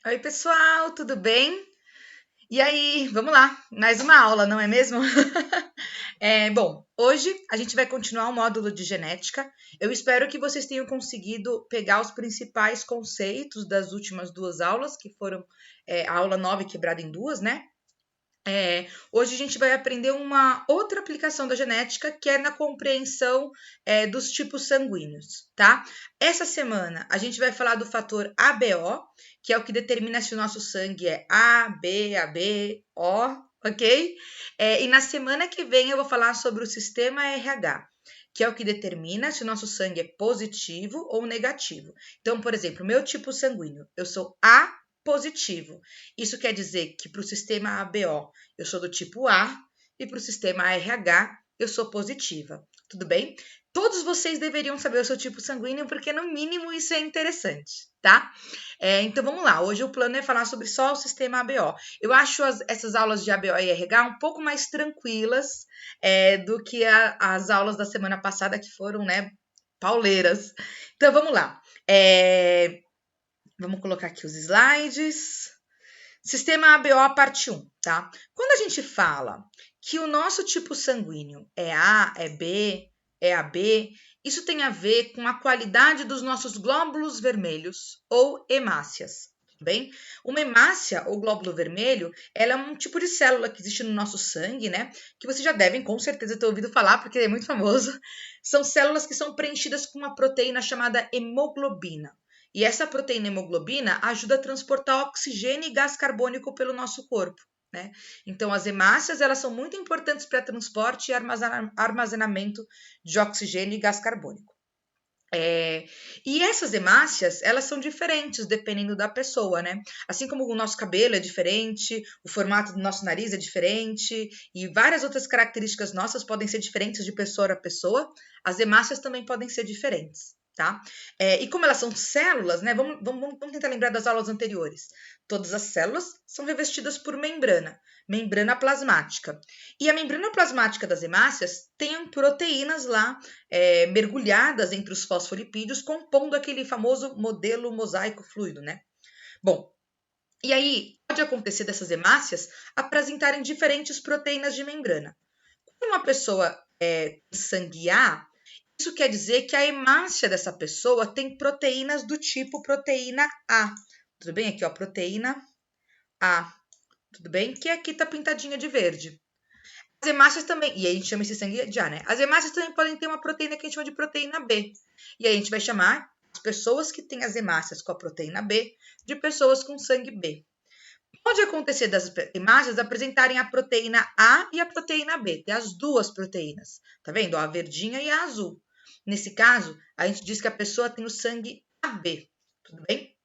Oi, pessoal, tudo bem? E aí, vamos lá, mais uma aula, não é mesmo? Bom, hoje a gente vai continuar o módulo de genética. Eu espero que vocês tenham conseguido pegar os principais conceitos das últimas duas aulas, que foram a aula 9 quebrada em duas, né? Hoje a gente vai aprender uma outra aplicação da genética, que é na compreensão dos tipos sanguíneos, tá? Essa semana a gente vai falar do fator ABO, que é o que determina se o nosso sangue é A, B, AB, O, ok? E na semana que vem eu vou falar sobre o sistema RH, que é o que determina se o nosso sangue é positivo ou negativo. Então, por exemplo, meu tipo sanguíneo, eu sou A positivo. Isso quer dizer que para o sistema ABO eu sou do tipo A e para o sistema RH eu sou positiva. Tudo bem? Todos vocês deveriam saber o seu tipo sanguíneo, porque no mínimo isso é interessante, tá? Então vamos lá. Hoje o plano é falar sobre só o sistema ABO. Eu acho essas aulas de ABO e RH um pouco mais tranquilas do que as aulas da semana passada, que foram, né, pauleiras. Então vamos lá. Vamos colocar aqui os slides. Sistema ABO parte 1, tá? Quando a gente fala que o nosso tipo sanguíneo é A, é B, é AB, isso tem a ver com a qualidade dos nossos glóbulos vermelhos ou hemácias, tudo bem? Uma hemácia ou glóbulo vermelho, ela é um tipo de célula que existe no nosso sangue, né? Que vocês já devem com certeza ter ouvido falar, porque é muito famoso. São células que são preenchidas com uma proteína chamada hemoglobina. E essa proteína hemoglobina ajuda a transportar oxigênio e gás carbônico pelo nosso corpo, né? Então, as hemácias, elas são muito importantes para transporte e armazenamento de oxigênio e gás carbônico. E essas hemácias, elas são diferentes dependendo da pessoa, né? Assim como o nosso cabelo é diferente, o formato do nosso nariz é diferente e várias outras características nossas podem ser diferentes de pessoa a pessoa, as hemácias também podem ser diferentes, tá? E como elas são células, né? Vamos tentar lembrar das aulas anteriores. Todas as células são revestidas por membrana plasmática. E a membrana plasmática das hemácias tem proteínas lá mergulhadas entre os fosfolipídios, compondo aquele famoso modelo mosaico fluido, né? Bom, e aí pode acontecer dessas hemácias apresentarem diferentes proteínas de membrana. Quando uma pessoa sangue A, isso quer dizer que a hemácia dessa pessoa tem proteínas do tipo proteína A. Tudo bem? Aqui, ó, proteína A. Tudo bem? Que aqui tá pintadinha de verde. As hemácias também, e aí a gente chama esse sangue de A, né? As hemácias também podem ter uma proteína que a gente chama de proteína B. E aí a gente vai chamar as pessoas que têm as hemácias com a proteína B de pessoas com sangue B. Pode acontecer das hemácias apresentarem a proteína A e a proteína B, ter as duas proteínas. Tá vendo? A verdinha e a azul. Nesse caso, a gente diz que a pessoa tem o sangue AB. Tudo bem?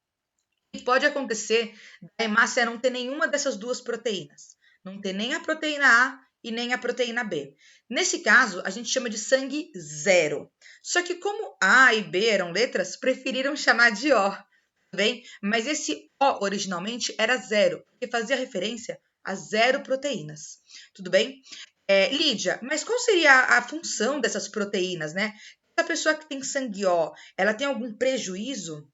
E pode acontecer da hemácia não ter nenhuma dessas duas proteínas. Não ter nem a proteína A e nem a proteína B. Nesse caso, a gente chama de sangue zero. Só que como A e B eram letras, preferiram chamar de O, tá bem? Mas esse O originalmente era zero, porque fazia referência a zero proteínas. Tudo bem? Lídia, mas qual seria a função dessas proteínas, né? A pessoa que tem sangue O, ela tem algum prejuízo?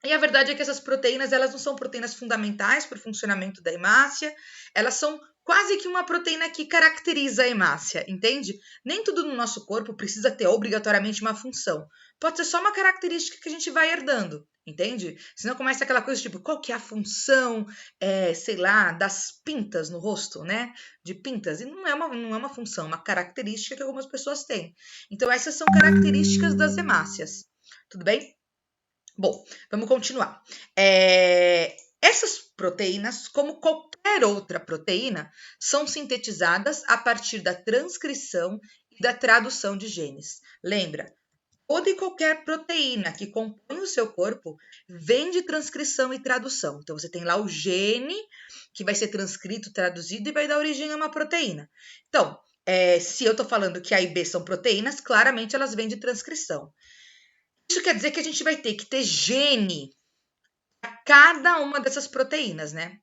E a verdade é que essas proteínas, elas não são proteínas fundamentais para o funcionamento da hemácia, elas são quase que uma proteína que caracteriza a hemácia, entende? Nem tudo no nosso corpo precisa ter obrigatoriamente uma função. Pode ser só uma característica que a gente vai herdando, entende? Senão começa aquela coisa tipo, qual que é a função, sei lá, das pintas no rosto, né? De pintas. E não é uma função, é uma característica que algumas pessoas têm. Então, essas são características das hemácias. Tudo bem? Bom, vamos continuar. Essas proteínas, como qualquer outra proteína, são sintetizadas a partir da transcrição e da tradução de genes. Lembra, toda e qualquer proteína que compõe o seu corpo vem de transcrição e tradução. Então, você tem lá o gene que vai ser transcrito, traduzido e vai dar origem a uma proteína. Então, se eu estou falando que A e B são proteínas, claramente elas vêm de transcrição. Isso quer dizer que a gente vai ter que ter gene para cada uma dessas proteínas, né?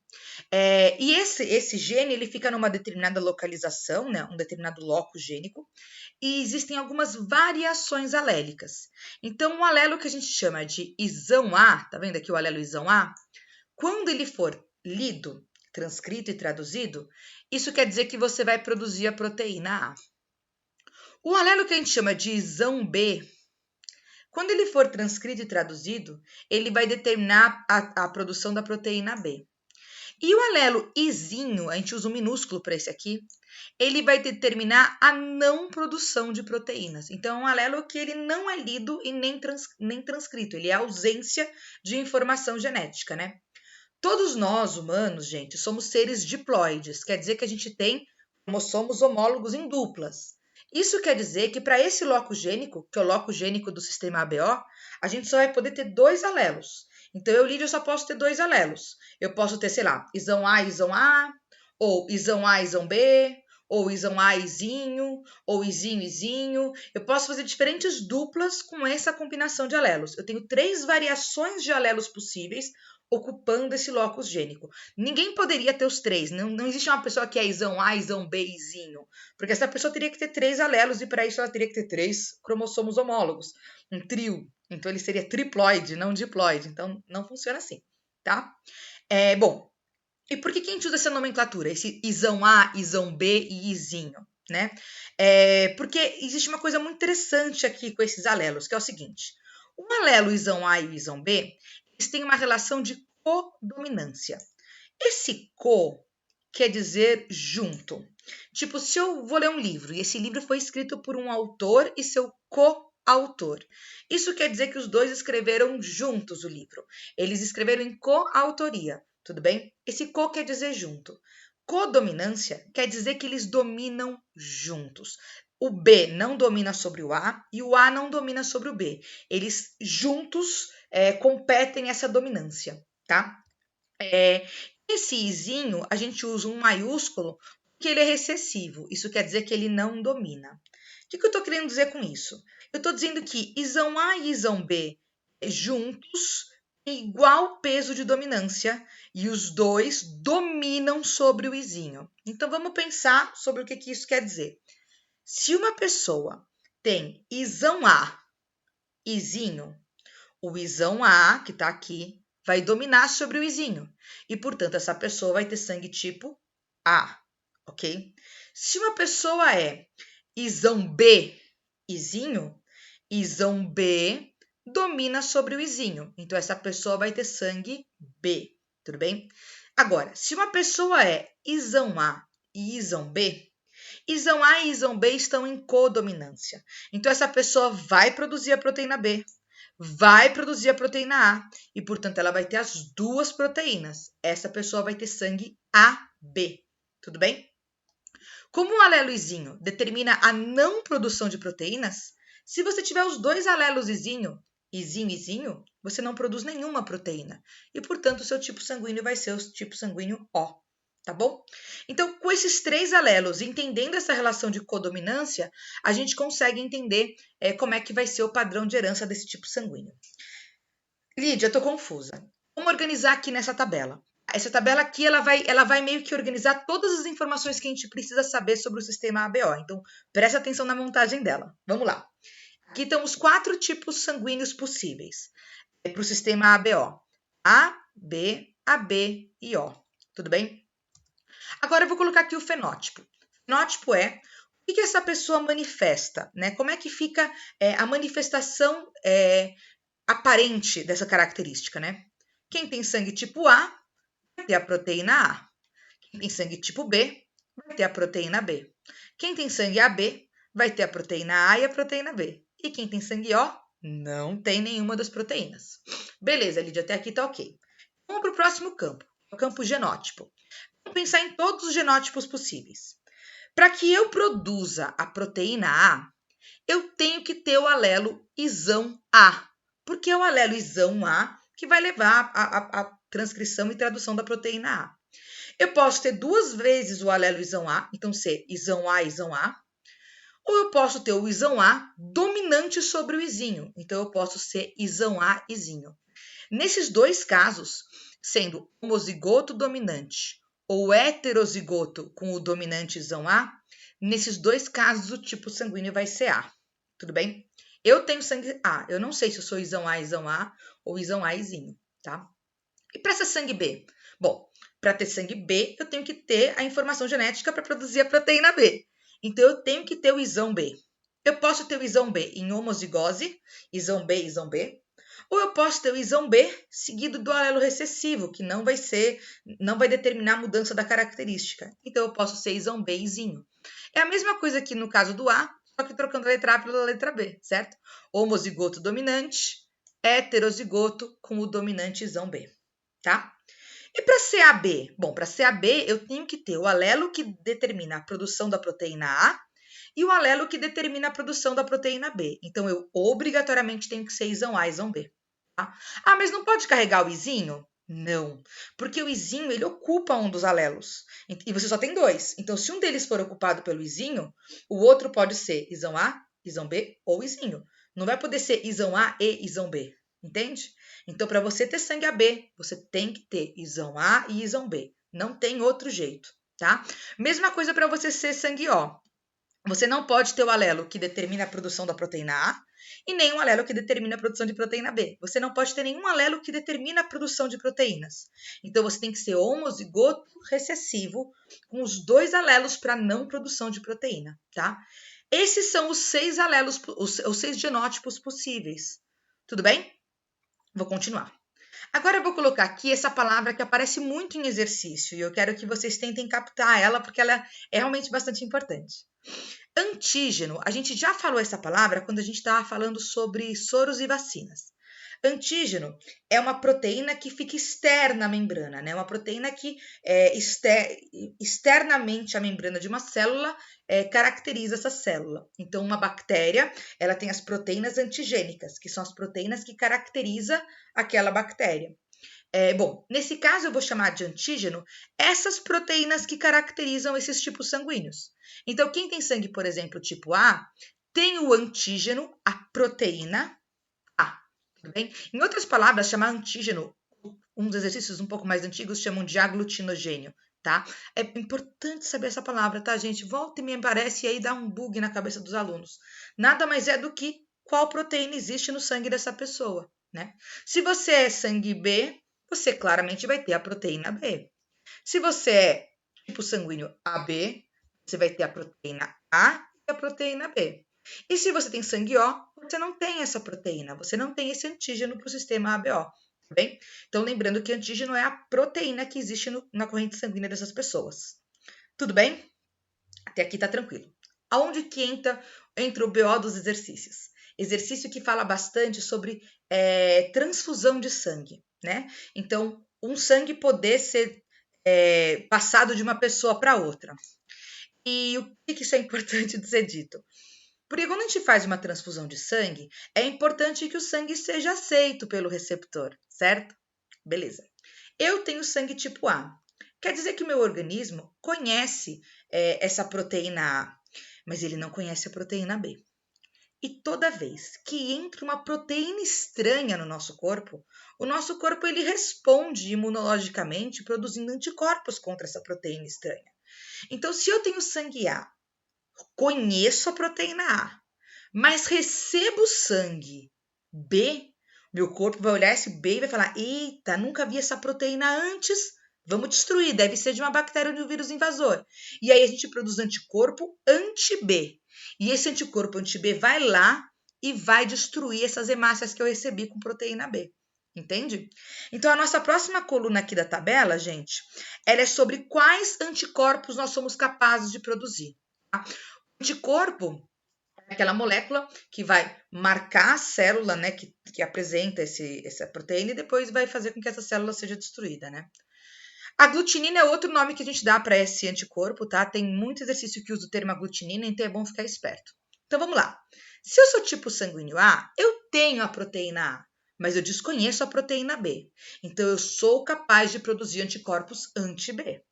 E esse gene ele fica numa determinada localização, né? Um determinado loco gênico, e existem algumas variações alélicas. Então, o alelo que a gente chama de isão A, tá vendo aqui o alelo isão A? Quando ele for lido, transcrito e traduzido, isso quer dizer que você vai produzir a proteína A. O alelo que a gente chama de isão B, quando ele for transcrito e traduzido, ele vai determinar a produção da proteína B. E o alelo Izinho, a gente usa um minúsculo para esse aqui, ele vai determinar a não produção de proteínas. Então, é um alelo que ele não é lido e nem transcrito, ele é ausência de informação genética, né? Todos nós, humanos, gente, somos seres diploides, quer dizer que a gente tem cromossomos homólogos em duplas. Isso quer dizer que para esse loco gênico, que é o loco gênico do sistema ABO, a gente só vai poder ter 2 alelos. Então, eu, Lídia, só posso ter 2 alelos. Eu posso ter, sei lá, isão A, ou isão A, isão B, ou isão A, izinho, ou izinho, izinho. Eu posso fazer diferentes duplas com essa combinação de alelos. Eu tenho 3 variações de alelos possíveis ocupando esse locus gênico. Ninguém poderia ter os 3. Não existe uma pessoa que é isão A, isão B, izinho. Porque essa pessoa teria que ter 3 alelos e para isso ela teria que ter 3 cromossomos homólogos. Um trio. Então ele seria triploide, não diploide. Então não funciona assim, tá? Bom, e por que a gente usa essa nomenclatura? Esse isão A, isão B e izinho, né? Porque existe uma coisa muito interessante aqui com esses alelos, que é o seguinte. O alelo isão A e o isão B, eles têm uma relação de codominância. Esse co quer dizer junto. Tipo, se eu vou ler um livro e esse livro foi escrito por um autor e seu coautor. Isso quer dizer que os dois escreveram juntos o livro. Eles escreveram em coautoria, tudo bem? Esse co quer dizer junto. Codominância quer dizer que eles dominam juntos. O B não domina sobre o A e o A não domina sobre o B. Eles juntos competem essa dominância, tá? Esse izinho, a gente usa um maiúsculo porque ele é recessivo. Isso quer dizer que ele não domina. O que eu estou querendo dizer com isso? Eu estou dizendo que isão A e isão B juntos têm igual peso de dominância e os dois dominam sobre o izinho. Então, vamos pensar sobre o que isso quer dizer. Se uma pessoa tem isão A, izinho, o isão A, que está aqui, vai dominar sobre o izinho. E, portanto, essa pessoa vai ter sangue tipo A, ok? Se uma pessoa é isão B, izinho, isão B domina sobre o izinho. Então, essa pessoa vai ter sangue B, tudo bem? Agora, se uma pessoa é isão A e isão B, isão A e isão B estão em codominância. Então, essa pessoa vai produzir a proteína B, vai produzir a proteína A e, portanto, ela vai ter as 2 proteínas. Essa pessoa vai ter sangue AB, tudo bem? Como o alelo izinho determina a não produção de proteínas, se você tiver os 2 alelos izinho, izinho, você não produz nenhuma proteína. E, portanto, o seu tipo sanguíneo vai ser o tipo sanguíneo O, tá bom? Então, com esses 3 alelos, entendendo essa relação de codominância, a gente consegue entender como é que vai ser o padrão de herança desse tipo sanguíneo. Lídia, estou confusa. Vamos organizar aqui nessa tabela. Essa tabela aqui, ela vai meio que organizar todas as informações que a gente precisa saber sobre o sistema ABO. Então, presta atenção na montagem dela. Vamos lá. Aqui estão os 4 tipos sanguíneos possíveis para o sistema ABO. A, B, AB e O. Tudo bem? Agora eu vou colocar aqui o fenótipo. O fenótipo é o que essa pessoa manifesta, né? Como é que fica a manifestação aparente dessa característica, né? Quem tem sangue tipo A vai ter a proteína A. Quem tem sangue tipo B vai ter a proteína B. Quem tem sangue AB vai ter a proteína A e a proteína B. E quem tem sangue O não tem nenhuma das proteínas. Beleza, Lídia, até aqui tá ok. Vamos para o próximo campo, o campo genótipo. Vamos pensar em todos os genótipos possíveis. Para que eu produza a proteína A, eu tenho que ter o alelo isão A, porque é o alelo isão A que vai levar a transcrição e tradução da proteína A. Eu posso ter 2 vezes o alelo isão A, então ser isão A, ou eu posso ter o isão A dominante sobre o izinho, então eu posso ser isão A, izinho. Nesses 2 casos, sendo homozigoto dominante ou heterozigoto com o dominante isão A, nesses 2 casos o tipo sanguíneo vai ser A, tudo bem? Eu tenho sangue A, eu não sei se eu sou isão A ou isão A, izinho, tá? E para ser sangue B? Bom, para ter sangue B, eu tenho que ter a informação genética para produzir a proteína B. Então, eu tenho que ter o isão B. Eu posso ter o isão B em homozigose, isão B, ou eu posso ter o isão B seguido do alelo recessivo, que não vai determinar a mudança da característica. Então, eu posso ser isão B izinho. É a mesma coisa aqui no caso do A, só que trocando a letra A pela letra B, certo? Homozigoto dominante, heterozigoto com o dominante isão B, tá? E para CAB? Bom, para CAB eu tenho que ter o alelo que determina a produção da proteína A e o alelo que determina a produção da proteína B. Então, eu obrigatoriamente tenho que ser isão A, isão B. Tá? Ah, mas não pode carregar o izinho? Não, porque o izinho ele ocupa um dos alelos e você só tem dois. Então, se um deles for ocupado pelo izinho, o outro pode ser isão A, isão B ou izinho. Não vai poder ser isão A e isão B, entende? Então, para você ter sangue AB, você tem que ter isão A e isão B. Não tem outro jeito, tá? Mesma coisa para você ser sangue O. Você não pode ter o alelo que determina a produção da proteína A e nem um alelo que determina a produção de proteína B. Você não pode ter nenhum alelo que determina a produção de proteínas. Então, você tem que ser homozigoto recessivo com os dois alelos para não produção de proteína, tá? Esses são os 6 alelos, os 6 genótipos possíveis. Tudo bem? Vou continuar. Agora eu vou colocar aqui essa palavra que aparece muito em exercício e eu quero que vocês tentem captar ela porque ela é realmente bastante importante. Antígeno, a gente já falou essa palavra quando a gente estava falando sobre soros e vacinas. Antígeno é uma proteína que fica externa à membrana, né? Uma proteína que externamente à membrana de uma célula caracteriza essa célula. Então, uma bactéria, ela tem as proteínas antigênicas, que são as proteínas que caracterizam aquela bactéria. Bom, nesse caso eu vou chamar de antígeno essas proteínas que caracterizam esses tipos sanguíneos. Então, quem tem sangue, por exemplo, tipo A, tem o antígeno, a proteína A, tudo bem? Em outras palavras, chamar antígeno, uns exercícios um pouco mais antigos chamam de aglutinogênio, tá? É importante saber essa palavra, tá, gente? Volta e me aparece e aí dá um bug na cabeça dos alunos. Nada mais é do que qual proteína existe no sangue dessa pessoa, né? Se você é sangue B, você claramente vai ter a proteína B. Se você é tipo sanguíneo AB, você vai ter a proteína A e a proteína B. E se você tem sangue O, você não tem essa proteína, você não tem esse antígeno para o sistema ABO, tá bem? Então, lembrando que antígeno é a proteína que existe na corrente sanguínea dessas pessoas. Tudo bem? Até aqui tá tranquilo. Aonde que entra o BO dos exercícios? Exercício que fala bastante sobre transfusão de sangue, né? Então, um sangue poder ser passado de uma pessoa para outra. E o que isso é importante de ser dito? Porque quando a gente faz uma transfusão de sangue, é importante que o sangue seja aceito pelo receptor, certo? Beleza. Eu tenho sangue tipo A. Quer dizer que o meu organismo conhece essa proteína A, mas ele não conhece a proteína B. E toda vez que entra uma proteína estranha no nosso corpo, o nosso corpo ele responde imunologicamente produzindo anticorpos contra essa proteína estranha. Então, se eu tenho sangue A, conheço a proteína A, mas recebo sangue B, meu corpo vai olhar esse B e vai falar: eita, nunca vi essa proteína antes, vamos destruir, deve ser de uma bactéria ou de um vírus invasor. E aí a gente produz anticorpo anti-B. E esse anticorpo anti-B vai lá e vai destruir essas hemácias que eu recebi com proteína B. Entende? Então, a nossa próxima coluna aqui da tabela, gente, ela é sobre quais anticorpos nós somos capazes de produzir. Tá? O anticorpo é aquela molécula que vai marcar a célula, né, que apresenta essa proteína e depois vai fazer com que essa célula seja destruída, né? A aglutinina é outro nome que a gente dá para esse anticorpo, tá? Tem muito exercício que usa o termo aglutinina, então é bom ficar esperto. Então vamos lá. Se eu sou tipo sanguíneo A, eu tenho a proteína A, mas eu desconheço a proteína B. Então eu sou capaz de produzir anticorpos anti-B.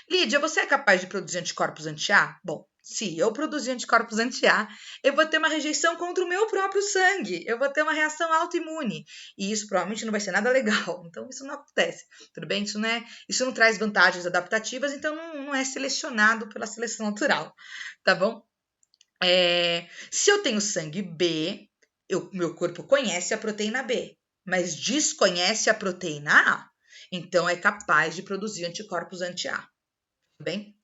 Lídia, você é capaz de produzir anticorpos anti-A? Bom, se eu produzir anticorpos anti-A, eu vou ter uma rejeição contra o meu próprio sangue. Eu vou ter uma reação autoimune. E isso provavelmente não vai ser nada legal. Então, isso não acontece. Tudo bem? Isso não traz vantagens adaptativas, então não é selecionado pela seleção natural. Tá bom? Se eu tenho sangue B, meu corpo conhece a proteína B, mas desconhece a proteína A. Então, é capaz de produzir anticorpos anti-A, tudo bem?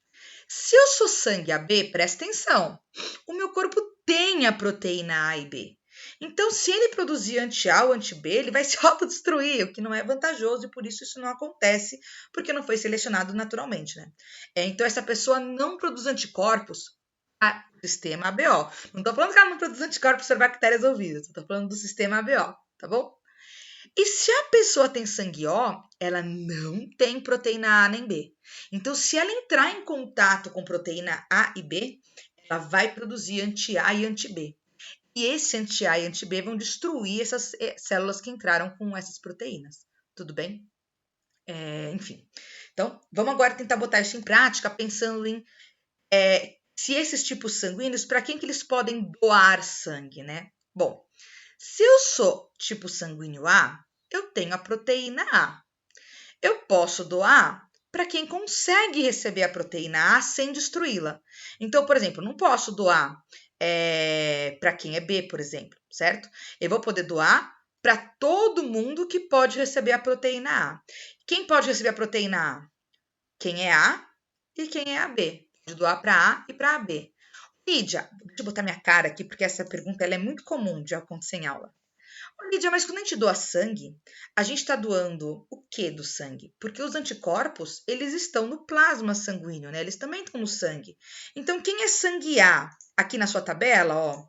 Se eu sou sangue AB, presta atenção, o meu corpo tem a proteína A e B. Então, se ele produzir anti-A ou anti-B, ele vai se autodestruir, o que não é vantajoso e por isso não acontece, porque não foi selecionado naturalmente, né? Então, essa pessoa não produz anticorpos para o sistema ABO. Não estou falando que ela não produz anticorpos para bactérias ou vírus, estou falando do sistema ABO, tá bom? E se a pessoa tem sangue O, ela não tem proteína A nem B. Então, se ela entrar em contato com proteína A e B, ela vai produzir anti-A e anti-B. E esse anti-A e anti-B vão destruir essas células que entraram com essas proteínas. Tudo bem? Enfim. Então, vamos agora tentar botar isso em prática, pensando em se esses tipos sanguíneos, para quem que eles podem doar sangue, né? Bom, se eu sou tipo sanguíneo A, eu tenho a proteína A. Eu posso doar para quem consegue receber a proteína A sem destruí-la. Então, por exemplo, não posso doar para quem é B, por exemplo, certo? Eu vou poder doar para todo mundo que pode receber a proteína A. Quem pode receber a proteína A? Quem é A e quem é AB. Pode doar para A e para AB. Lídia, deixa eu botar minha cara aqui, porque essa pergunta ela é muito comum de acontecer em aula. Lídia, mas quando a gente doa sangue, a gente está doando o que do sangue? Porque os anticorpos, eles estão no plasma sanguíneo, né? Eles também estão no sangue. Então, quem é sangue A, aqui na sua tabela, ó,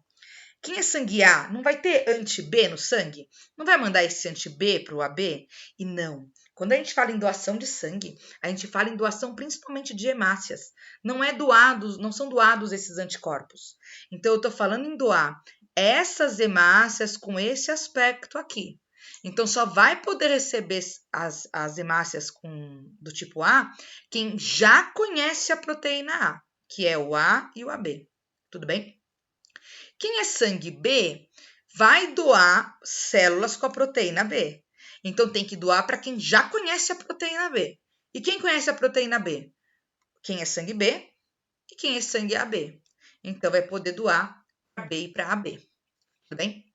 quem é sangue A não vai ter anti-B no sangue? Não vai mandar esse anti-B para o AB? E não. Quando a gente fala em doação de sangue, a gente fala em doação principalmente de hemácias. Não são doados esses anticorpos. Então, eu estou falando em doar essas hemácias com esse aspecto aqui. Então, só vai poder receber as hemácias do tipo A quem já conhece a proteína A, que é o A e o AB. Tudo bem? Quem é sangue B vai doar células com a proteína B. Então, tem que doar para quem já conhece a proteína B. E quem conhece a proteína B? Quem é sangue B e quem é sangue AB. Então, vai poder doar para B e para AB. Tudo bem?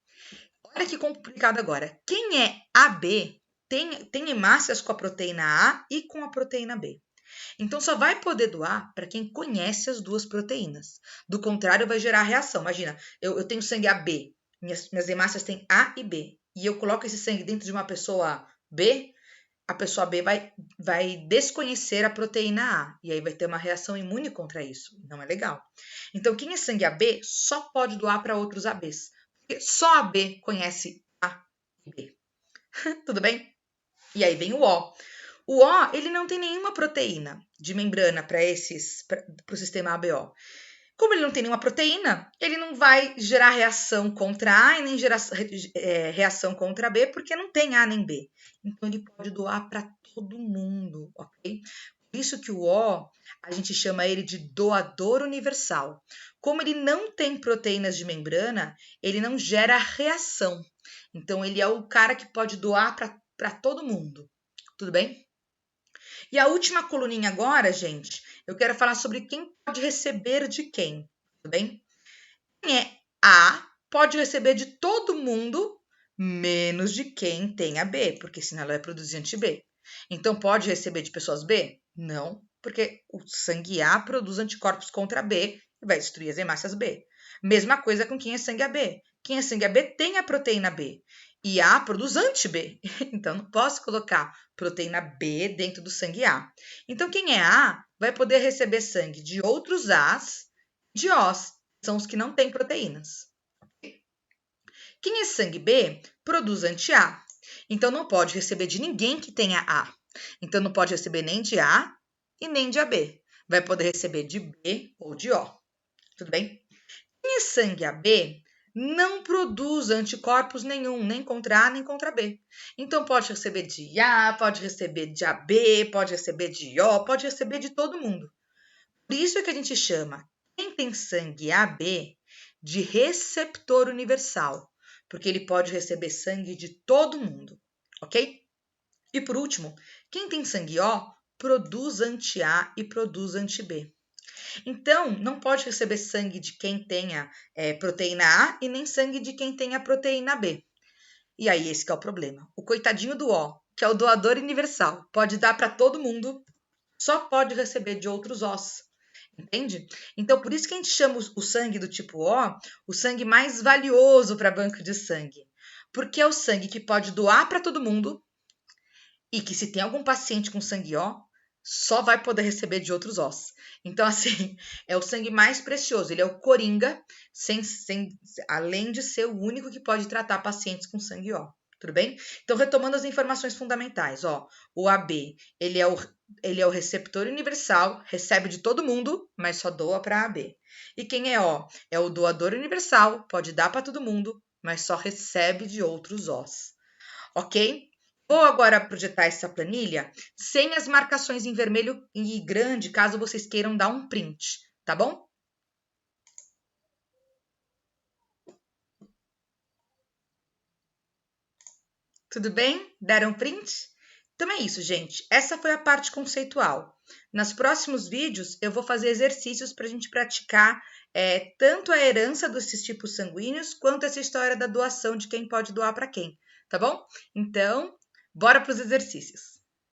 Olha que complicado agora. Quem é AB tem hemácias com a proteína A e com a proteína B. Então, só vai poder doar para quem conhece as duas proteínas. Do contrário, vai gerar reação. Imagina, eu tenho sangue AB, minhas hemácias têm A e B, e eu coloco esse sangue dentro de uma pessoa B, a pessoa B vai desconhecer a proteína A, e aí vai ter uma reação imune contra isso. Não é legal. Então, quem é sangue AB só pode doar para outros ABs, porque só AB conhece A e B. Tudo bem? E aí vem o O. O O, ele não tem nenhuma proteína de membrana para o sistema ABO. Como ele não tem nenhuma proteína, ele não vai gerar reação contra A e nem gerar reação contra B, porque não tem A nem B. Então, ele pode doar para todo mundo, ok? Por isso que o O, a gente chama ele de doador universal. Como ele não tem proteínas de membrana, ele não gera reação. Então, ele é o cara que pode doar para todo mundo. Tudo bem? E a última coluninha agora, gente, eu quero falar sobre quem pode receber de quem, tudo bem? Quem é A pode receber de todo mundo, menos de quem tem a B, porque senão ela vai produzir anti-B. Então, pode receber de pessoas B? Não, porque o sangue A produz anticorpos contra B e vai destruir as hemácias B. Mesma coisa com quem é sangue AB. Quem é sangue AB tem a proteína B. E A produz anti-B. Então, não posso colocar proteína B dentro do sangue A. Então, quem é A vai poder receber sangue de outros As, de Os, são os que não têm proteínas. Quem é sangue B produz anti-A. Então, não pode receber de ninguém que tenha A. Então, não pode receber nem de A e nem de AB. Vai poder receber de B ou de O. Tudo bem? Quem é sangue AB não produz anticorpos nenhum, nem contra A, nem contra B. Então, pode receber de A, pode receber de AB, pode receber de O, pode receber de todo mundo. Por isso é que a gente chama quem tem sangue AB de receptor universal, porque ele pode receber sangue de todo mundo, ok? E por último, quem tem sangue O produz anti-A e produz anti-B. Então, não pode receber sangue de quem tenha proteína A e nem sangue de quem tenha proteína B. E aí, esse que é o problema. O coitadinho do O, que é o doador universal. Pode dar para todo mundo, só pode receber de outros Os. Entende? Então, por isso que a gente chama o sangue do tipo O o sangue mais valioso para banco de sangue. Porque é o sangue que pode doar para todo mundo e que, se tem algum paciente com sangue O, só vai poder receber de outros Os. Então, assim, é o sangue mais precioso. Ele é o coringa, além de ser o único que pode tratar pacientes com sangue O. Tudo bem? Então, retomando as informações fundamentais, ó, o AB, ele é o receptor universal, recebe de todo mundo, mas só doa para AB. E quem é O? É o doador universal, pode dar para todo mundo, mas só recebe de outros Os. Ok? Vou agora projetar essa planilha sem as marcações em vermelho e grande, caso vocês queiram dar um print, tá bom? Tudo bem? Deram print? Então é isso, gente. Essa foi a parte conceitual. Nos próximos vídeos, eu vou fazer exercícios para a gente praticar tanto a herança desses tipos sanguíneos, quanto essa história da doação de quem pode doar para quem, tá bom? Então, bora para os exercícios.